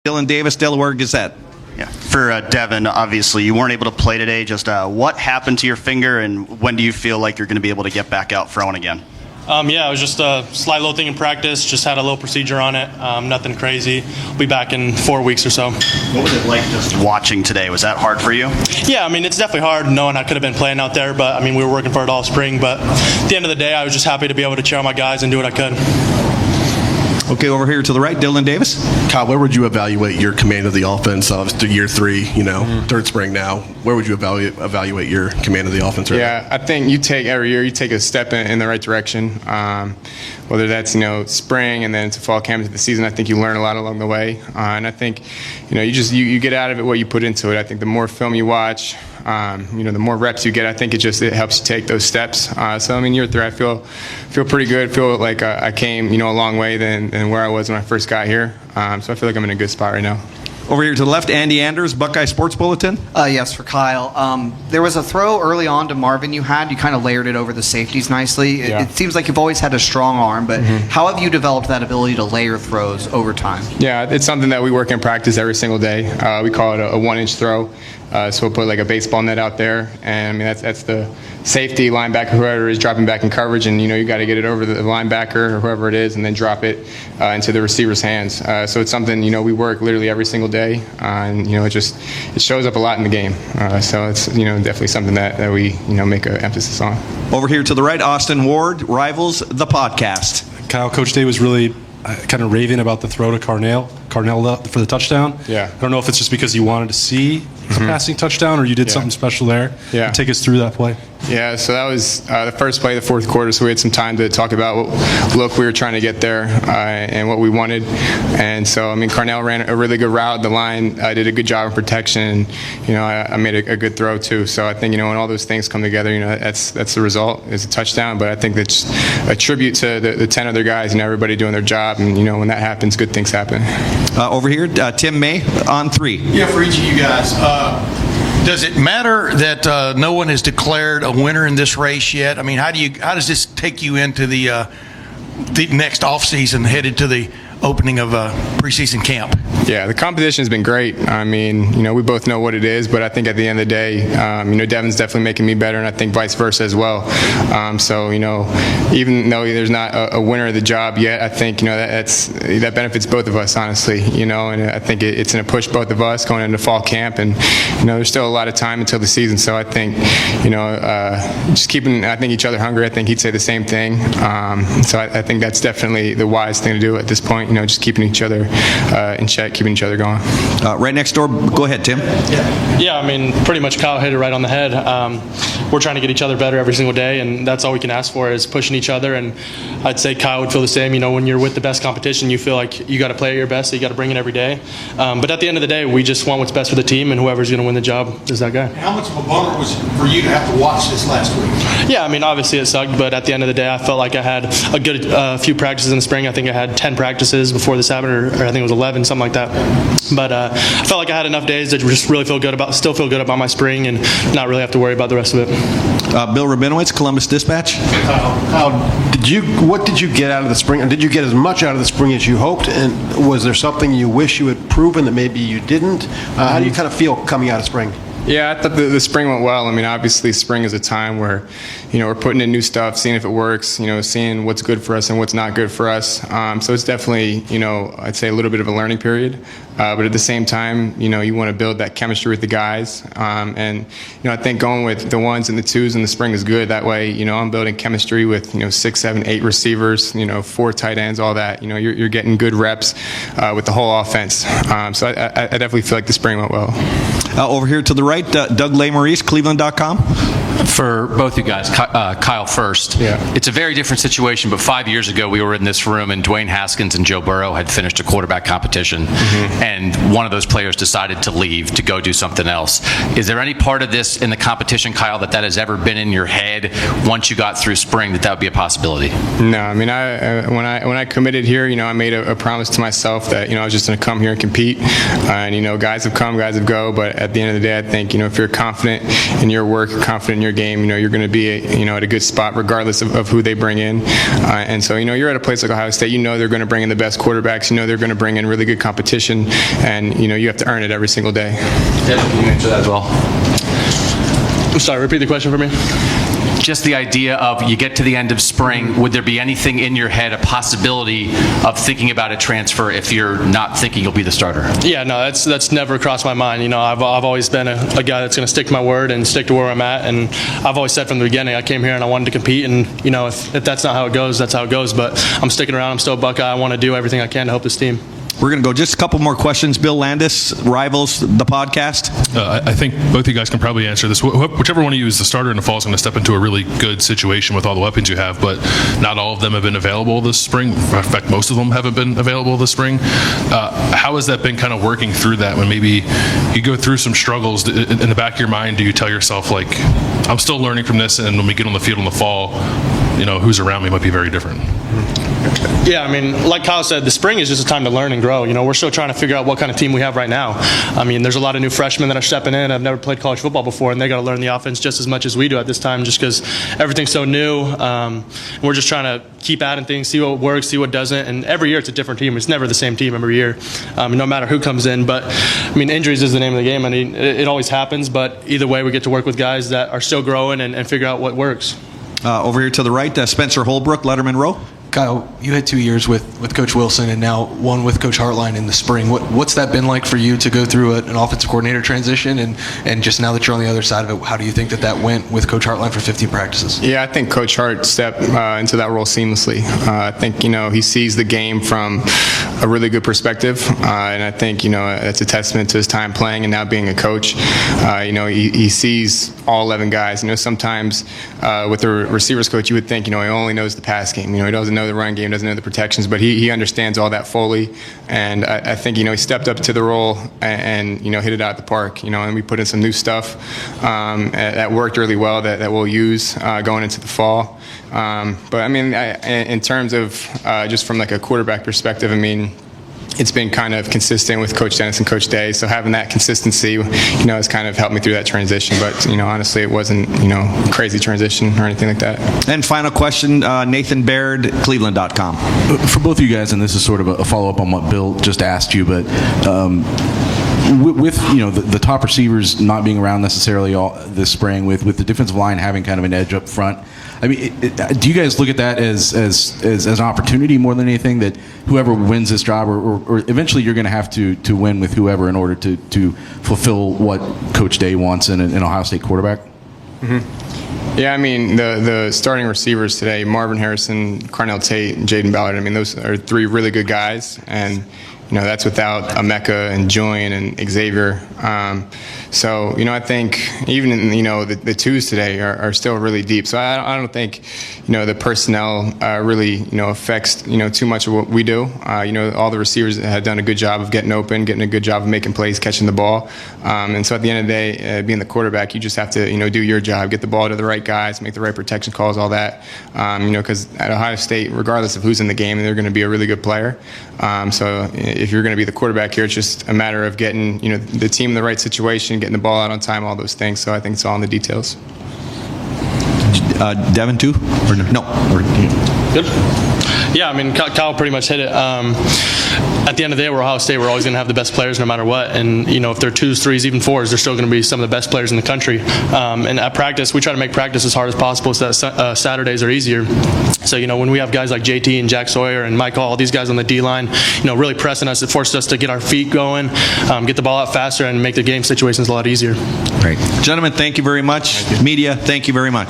Dylan Davis, Delaware Gazette. Yeah. For Devin, obviously you weren't able to play today. Just what happened to your finger, and when do you feel like you're going to be able to get back out throwing again? Yeah, it was just a slight little thing in practice. Just had a little procedure on it. Nothing crazy. We'll be back in 4 weeks or so. What was it like just watching today? Was that hard for you? Yeah, I mean, it's definitely hard knowing I could have been playing out there, but I mean, we were working for it all spring. But at the end of the day, I was just happy to be able to cheer on my guys and do what I could. Okay, over here to the right, Dylan Davis. Kyle, where would you evaluate your command of the offense to year three, third spring now? Where would you evaluate your command of the offense right now? I think every year you take a step in the right direction. Whether that's, spring and then to fall camp into the season, I think you learn a lot along the way. And I think, you get out of it what you put into it. I think the more film you watch, the more reps you get, I think it helps you take those steps. So, I mean, year three, I feel pretty good. Feel like I came, a long way than where I was when I first got here. So I feel like I'm in a good spot right now. Over here to the left, Andy Anders, Buckeye Sports Bulletin. Yes, for Kyle. There was a throw early on to Marvin you kind of layered it over the safeties nicely. It seems like you've always had a strong arm, but how have you developed that ability to layer throws over time? Yeah, it's something that we work in practice every single day. We call it a 1-inch throw. So we'll put like a baseball net out there, and I mean that's the safety, linebacker, whoever is dropping back in coverage, and you got to get it over the linebacker or whoever it is, and then drop it into the receiver's hands. So it's something we work literally every single day, and it shows up a lot in the game. So it's definitely something that we make an emphasis on. Over here to the right, Austin Ward, Rivals the podcast. Kyle, Coach Day was really kind of raving about the throw to Carnell for the touchdown. Yeah. I don't know if it's just because you wanted to see a passing touchdown or you did something special there. Yeah. Take us through that play. Yeah, so that was the first play of the fourth quarter, so we had some time to talk about what look we were trying to get there and what we wanted. And so, I mean, Carnell ran a really good route. The line did a good job of protection. I made a good throw, too. So I think, when all those things come together, that's the result. It's a touchdown. But I think that's a tribute to the 10 other guys, everybody doing their job. And, when that happens, good things happen. Over here, Tim May on 3. Yeah, for each of you guys. Does it matter that no one has declared a winner in this race yet? I mean, how does this take you into the next offseason, headed to the opening of preseason camp? Yeah, the competition has been great. I mean, we both know what it is, but I think at the end of the day, Devin's definitely making me better, and I think vice versa as well. So, even though there's not a winner of the job yet, I think, that benefits both of us, honestly, and I think it's going to push both of us going into fall camp, and, there's still a lot of time until the season, so I think, just keeping, each other hungry. I think he'd say the same thing. So I think that's definitely the wise thing to do at this point, just keeping each other in check, keeping each other going. Right next door, go ahead, Tim. Yeah, I mean, pretty much Kyle hit it right on the head. We're trying to get each other better every single day, and that's all we can ask for is pushing each other. And I'd say Kyle would feel the same. When you're with the best competition, you feel like you got to play at your best, so you got to bring it every day. But at the end of the day, we just want what's best for the team, and whoever's going to win the job is that guy. How much of a bummer was it for you to have to watch this last week? Yeah, I mean, obviously it sucked, but at the end of the day, I felt like I had a good few practices in the spring. I think I had 10 practices before this happened, or I think it was 11, something like that. But I felt like I had enough days to just really still feel good about my spring and not really have to worry about the rest of it. Bill Rabinowitz, Columbus Dispatch. Kyle, what did you get out of the spring? Did you get as much out of the spring as you hoped? And was there something you wish you had proven that maybe you didn't? How do you kind of feel coming out of spring? Yeah, I thought the spring went well. I mean, obviously spring is a time where, we're putting in new stuff, seeing if it works, seeing what's good for us and what's not good for us. So it's definitely, I'd say a little bit of a learning period. But at the same time, you want to build that chemistry with the guys. And, I think going with the 1s and the 2s in the spring is good. That way, I'm building chemistry with, 6, 7, 8 receivers, 4 tight ends, all that. You're getting good reps with the whole offense. So I definitely feel like the spring went well. Over here to the right, Doug Lesmaurice, Cleveland.com. For both you guys, Kyle first. Yeah. It's a very different situation, but 5 years ago we were in this room and Dwayne Haskins and Joe Burrow had finished a quarterback competition, and one of those players decided to leave to go do something else. Is there any part of this in the competition, Kyle, that has ever been in your head once you got through spring that would be a possibility? No, I mean, when I committed here, I made a promise to myself that I was just going to come here and compete. And guys have come, guys have go, but at the end of the day, I think if you're confident in your work, confident in your game, you're going to be at a good spot regardless of who they bring in. And so you're at a place like Ohio State. They're going to bring in the best quarterbacks. They're going to bring in really good competition, and you have to earn it every single day. Devin, can you answer that as well? I'm sorry, repeat the question for me. Just the idea of you get to the end of spring, would there be anything in your head, a possibility of thinking about a transfer if you're not thinking you'll be the starter? Yeah, no, that's never crossed my mind. I've always been a guy that's going to stick to my word and stick to where I'm at. And I've always said from the beginning, I came here and I wanted to compete. And if that's not how it goes, that's how it goes. But I'm sticking around. I'm still a Buckeye. I want to do everything I can to help this team. We're going to go just a couple more questions. Bill Landis, Rivals, the podcast. I think both you guys can probably answer this. Whichever one of you is the starter in the fall is going to step into a really good situation with all the weapons you have, but not all of them have been available this spring. In fact, most of them haven't been available this spring. How has that been kind of working through that when maybe you go through some struggles? In the back of your mind, do you tell yourself, like, I'm still learning from this, and when we get on the field in the fall, who's around me might be very different? Yeah, like Kyle said, the spring is just a time to learn and grow. We're still trying to figure out what kind of team we have right now. There's a lot of new freshmen that are stepping in. I've never played college football before, and they got to learn the offense just as much as we do at this time, just because everything's so new. We're just trying to keep adding things, see what works, see what doesn't. And every year it's a different team. It's never the same team every year, no matter who comes in. But injuries is the name of the game. It always happens. But either way, we get to work with guys that are still growing and figure out what works. Over here to the right, Spencer Holbrook, Letterman Row. Kyle, you had 2 years with Coach Wilson and now one with Coach Hartline in the spring. What's that been like for you to go through an offensive coordinator transition? And just now that you're on the other side of it, how do you think that went with Coach Hartline for 15 practices? Yeah, I think Coach Hart stepped into that role seamlessly. I think, he sees the game from a really good perspective. And I think, it's a testament to his time playing and now being a coach. He sees all 11 guys. Sometimes with the receivers coach, you would think, he only knows the pass game. He doesn't know the run game, doesn't know the protections, but he understands all that fully. And I think, he stepped up to the role and hit it out of the park, and we put in some new stuff that worked really well that we'll use going into the fall. But in terms of just from like a quarterback perspective, it's been kind of consistent with Coach Dennis and Coach Day, so having that consistency, has kind of helped me through that transition. But honestly, it wasn't a crazy transition or anything like that. And final question, Nathan Baird, Cleveland.com. For both of you guys, and this is sort of a follow-up on what Bill just asked you, but with the top receivers not being around necessarily all this spring, with the defensive line having kind of an edge up front, do you guys look at that as an opportunity more than anything, that whoever wins this job, or eventually you're going to have to win with whoever in order to fulfill what Coach Day wants in an Ohio State quarterback? Mm-hmm. Yeah, the starting receivers today, Marvin Harrison, Carnell Tate, and Jaden Ballard, those are 3 really good guys, and that's without Emeka and Julian and Xavier. So I think even the twos today are still really deep. So I don't think the personnel really affects too much of what we do. All the receivers have done a good job of getting open, getting a good job of making plays, catching the ball. And so at the end of the day, being the quarterback, you just have to do your job, get the ball to the right guys, make the right protection calls, all that. Because at Ohio State, regardless of who's in the game, they're going to be a really good player. So if you're going to be the quarterback here, it's just a matter of getting the team in the right situation, getting the ball out on time, all those things. So I think it's all in the details. Devin too? Or no? Good. Yeah, Kyle pretty much hit it. At the end of the day, we're Ohio State. We're always going to have the best players no matter what. And, if they're 2s, 3s, even 4s, they're still going to be some of the best players in the country. And at practice, we try to make practice as hard as possible so that Saturdays are easier. So, when we have guys like JT and Jack Sawyer and Michael, all these guys on the D-line, really pressing us, it forces us to get our feet going, get the ball out faster, and make the game situations a lot easier. Great. Gentlemen, thank you very much. Media, thank you very much.